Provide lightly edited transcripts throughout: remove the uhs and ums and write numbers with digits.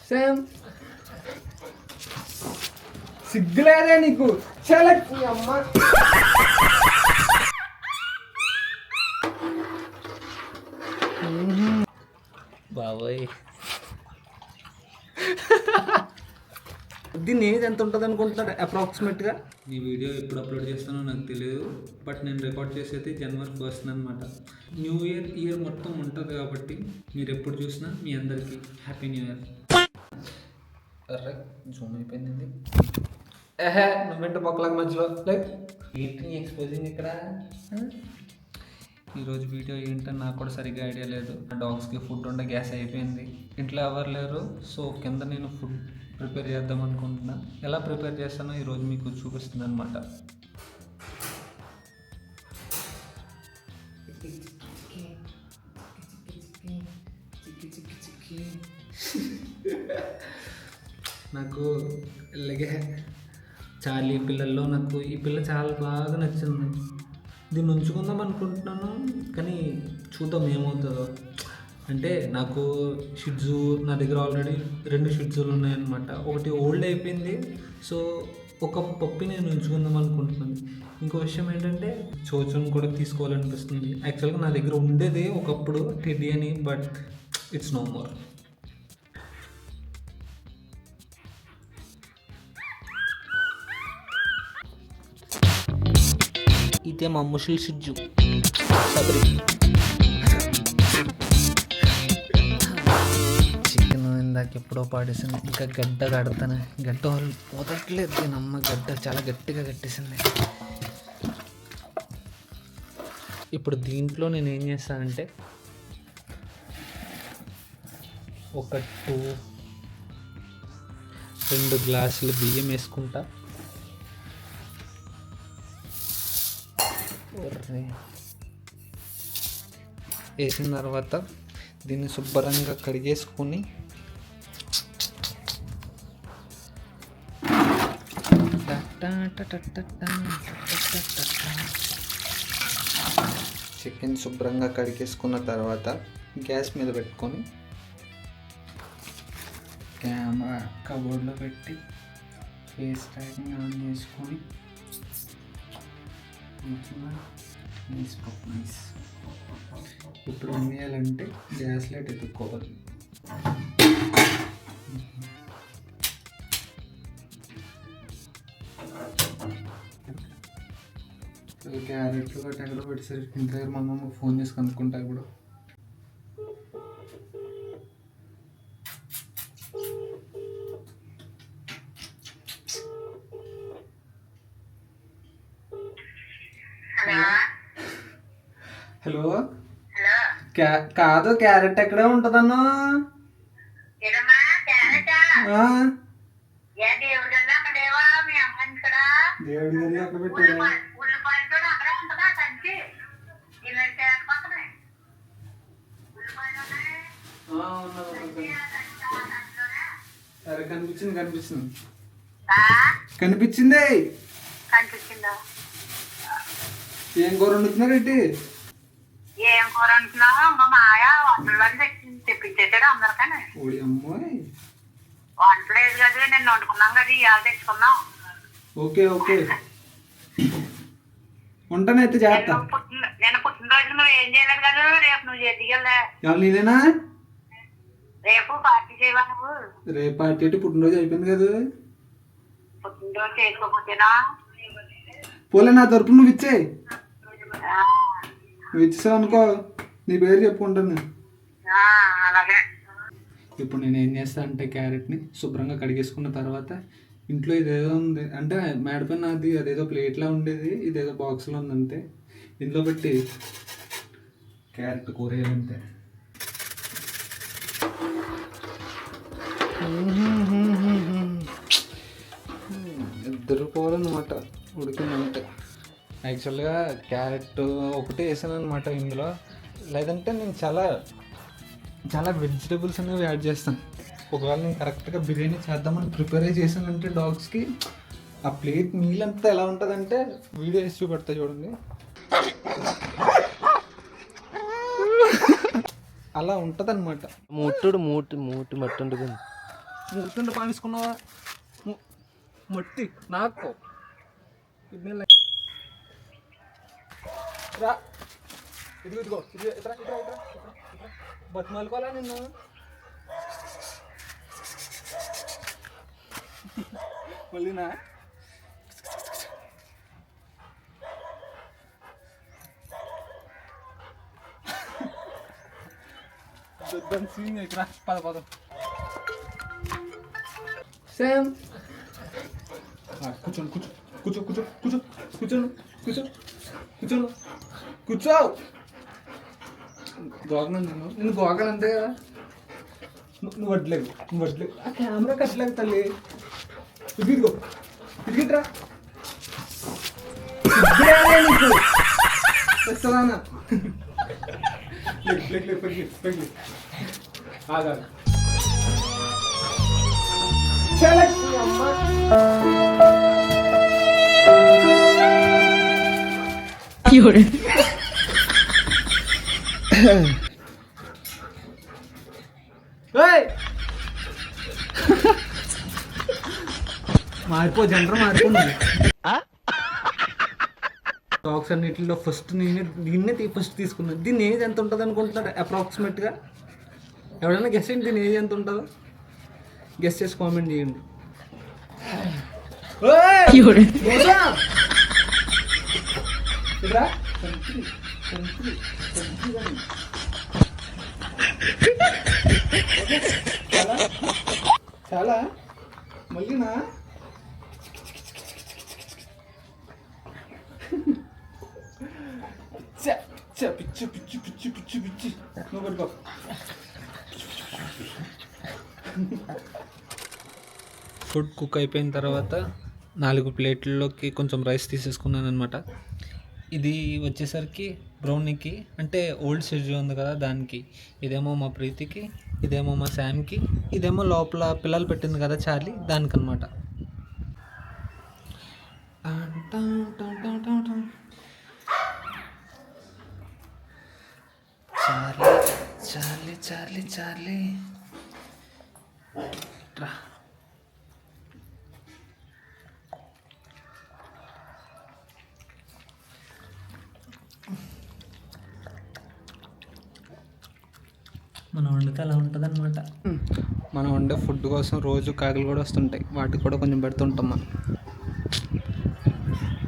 Same సిగ్గులేదే నీకు చాలా అమ్మ బాబోయ్ దీన్ని ఏజ్ ఎంత ఉంటుంది అనుకుంటున్నారు అప్రాక్సిమేట్గా? ఈ వీడియో ఎప్పుడు అప్లోడ్ చేస్తానో నాకు తెలియదు, బట్ నేను రికార్డ్ చేసేది January 1st అనమాట. న్యూ ఇయర్ మొత్తం ఉంటుంది కాబట్టి మీరు ఎప్పుడు చూసినా మీ అందరికీ happy new year. Array Zoom అయిపోయింది. నువ్వేంటి పక్కలకు మధ్యలో లైక్ ఏంటి ఎక్స్పోజింగ్ ఇక్కడ? ఈరోజు వీడియో ఏంటని నాకు కూడా సరిగ్గా ఐడియా లేదు. డాగ్స్కి ఫుడ్ ఉండే గ్యాస్ అయిపోయింది, ఇంట్లో ఎవరు లేరు. సో కింద నేను ఫుడ్ ప్రిపేర్ చేద్దాం అనుకుంటున్నా. ఎలా ప్రిపేర్ చేస్తానో ఈరోజు మీకు చూపిస్తుంది అనమాట. నాకు ఇలాగే చార్లీ పిల్లల్లో నాకు ఈ పిల్ల చాలా బాగా నచ్చింది. దీన్ని ఉంచుకుందాం అనుకుంటున్నాను, కానీ చూద్దాం ఏమవుతుందో. అంటే నాకు షిట్జూ నా దగ్గర ఆల్రెడీ 2 షిట్జూలు ఉన్నాయన్నమాట. ఒకటి ఓల్డ్ అయిపోయింది, సో ఒక పప్పి నేను ఉంచుకుందాం అనుకుంటున్నాను. ఇంకో విషయం ఏంటంటే చోచుని కూడా తీసుకోవాలనిపిస్తుంది. యాక్చువల్గా నా దగ్గర ఉండేది ఒకప్పుడు టెడ్డీ అని, బట్ ఇట్స్ నో మోర్. ఇదే మా ముసలి షిట్జూ సబరి. చికెన్ ఇందాక ఎప్పుడో పాడేసింది, ఇంకా గడ్డ కడతాను. గడ్డ వాళ్ళు పోతట్లేదు, దీనమ్మ గడ్డ చాలా గట్టిగా కట్టేసింది. ఇప్పుడు దీంట్లో నేను ఏం చేస్తానంటే ఒక 2 గ్లాసులు బియ్యం వేసుకుంటా. వేసిన తర్వాత దీన్ని శుభ్రంగా కడిగేసుకొని చికెన్ శుభ్రంగా కడిగేసుకున్న తర్వాత గ్యాస్ మీద పెట్టుకొని కెమెరా కబోర్డ్లో పెట్టి ఫేస్ ట్యాగింగ్ ఆన్ చేసుకొని ఇప్పుడు ఏం చేయాలంటే గ్యాస్ లైట్ ఎత్తుక్కోవాలి. క్యారెట్లు గట్ట ఎక్కడ పెట్టేసరి ఇంటి దగ్గర మా అమ్మమ్మ ఫోన్ చేసి కనుక్కుంటా. ఇప్పుడు హలో కాదు, క్యారెట్ ఎక్కడే ఉంటుందన్నా? దేవుడి గది అక్కడ పెట్టాడు. సరే కనిపించింది. ఏం కూర వండుతున్నారు ఏంటి? ఏం కూర అంటున్నావు? మా మాయ వంటలని తెప్పించేసాడు అందరికని. ఓడి అమ్మాయి వంటలేదు కదా, నేను వండుకున్నాం కదా, ఇవాళ తెచ్చుకున్నాం. ఓకే ఉంటానైతే జాగ్రత్త. నేను పుట్టినరోజు నువ్వు ఏం చేయలేదు కదా, రేపు నువ్వు చేతికెళ్ళా. నీదేనా? రేపు పార్టీ చేయవా నువ్వు? రేపు పార్టీ అంటే పుట్టినరోజు అయిపోయింది కదా. పుట్టినరోజు చేసుకోకపోతేనా? పోలే, నా తరపున నువ్వు ఇచ్చే. నువ్వు ఇచ్చేసావు అనుకో, నీ పేరు చెప్పుకుంటాను. అలాగే. ఇప్పుడు నేను ఏం చేస్తా అంటే క్యారెట్ని శుభ్రంగా కడిగేసుకున్న తర్వాత ఇంట్లో ఇదేదో ఉంది అంటే మేడపైన అదేదో ప్లేట్లా ఉండేది, ఇదేదో బాక్స్లో ఉందంతే. ఇంట్లో పెట్టి క్యారెట్ కూర వేయాలంతే. ఇద్దరు పోవాలన్నమాట ఉడికిందంటే. యాక్చువల్గా క్యారెట్ ఒకటే వేసాను అనమాట ఇందులో, లేదంటే నేను చాలా వెజిటేబుల్స్ అనేవి యాడ్ చేస్తాను. ఒకవేళ నేను కరెక్ట్గా బిర్యానీ చేద్దామని ప్రిపేర్ చేశానంటే డాగ్స్కి ఆ ప్లేట్ మీల్ అంతా ఎలా ఉంటుందంటే వీడియో వేసి చూపెడతా చూడండి. అలా ఉంటుంది అనమాట. మూటి మట్టి ఉంటుంది. మూతుండ పానిసుకున్నావా మట్టి నాకు రా ఇదిగో ఇట్రా బతిమాలుకోవాలా నిన్ను మళ్ళీనా దాని సీన్ ఇక్కడ పద శామ్ కూర్చోండి కూర్చోను కూర్చో గోగను నేను గోగలు అంతే కదా నువ్వు వడ్లేదు ఆ కెమెరా కట్టలేదు తల్లి ఇదిగో ఇదిగిట్రా తెస్తానా ఆగా జనరం మారిపోయింది డాగ్స్ అన్నిటిలో ఫస్ట్ దీన్నే ఫస్ట్ తీసుకున్నాను. దీని ఏజ్ ఎంత ఉంటుంది అనుకుంటున్నాడు అప్రాక్సిమేట్గా? ఎవరైనా గెస్ చేయండి దీని ఏజ్ ఎంత ఉంటుందో? గెస్ చేసి కామెంట్ చేయండి. చాలా మళ్ళీనా పిచ్చి పిచ్చి పిచ్చి పిచ్చి పిచ్చి నువ్వు పట్టుకో. ఫుడ్ కుక్ అయిపోయిన తర్వాత 4 ప్లేట్లలోకి కొంచెం రైస్ తీసేసుకున్నాను అనమాట. ఇది వచ్చేసరికి బ్రౌనీకి అంటే ఓల్డ్ స్టేజ్ ఉంది కదా దానికి, ఇదేమో మా ప్రీతికి, ఇదేమో మా శామ్కి, ఇదేమో లోపల పిల్లలు పెట్టింది కదా చార్లీ దానికనమాట. చార్లీ చార్లీ చార్లీ రా. మనం వండితే అలా ఉంటుంది అనమాట. మనం వండే ఫుడ్ కోసం రోజు కాకులు కూడా వస్తుంటాయి, వాటికి కూడా కొంచెం పెడుతుంటాం మనం.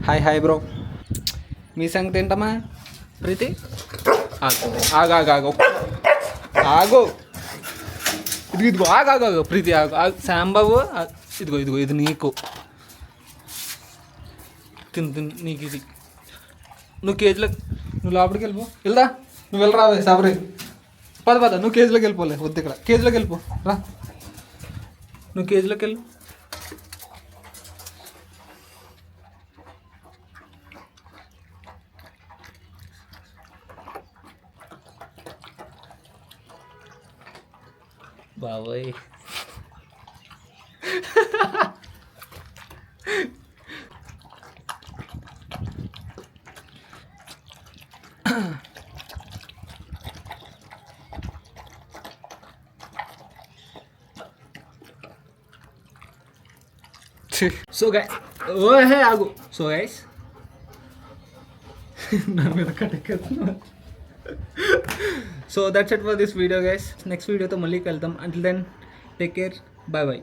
హాయ్ బ్రో, మీ సంగతి ఏంటమ్మా? ప్రీతి ఆగు ఇదిగో ఆగు ప్రీతి ఆగు. శాంబాబు ఇదిగో ఇది నీకు తిను నీకు ఇది. నువ్వు కేజీలో నువ్వు లోపలికి వెళ్ళిపో. వెళ్దా నువ్వు వెళ్ళరా సాబరే పద నువ్వు కేజీలోకి వెళ్ళిపోలే వద్దు, ఇక్కడ కేజీలోకి వెళ్ళిపో రా, నువ్వు కేజీలోకి వెళ్ళు. బాబోయ్ సో ఆగు. సో గైస్ నా మీద కట్టెక్కుతున్నా. So that's it for this video guys. Next వీడియోతో మళ్ళీ కలుద్దాం. Until then take care, bye.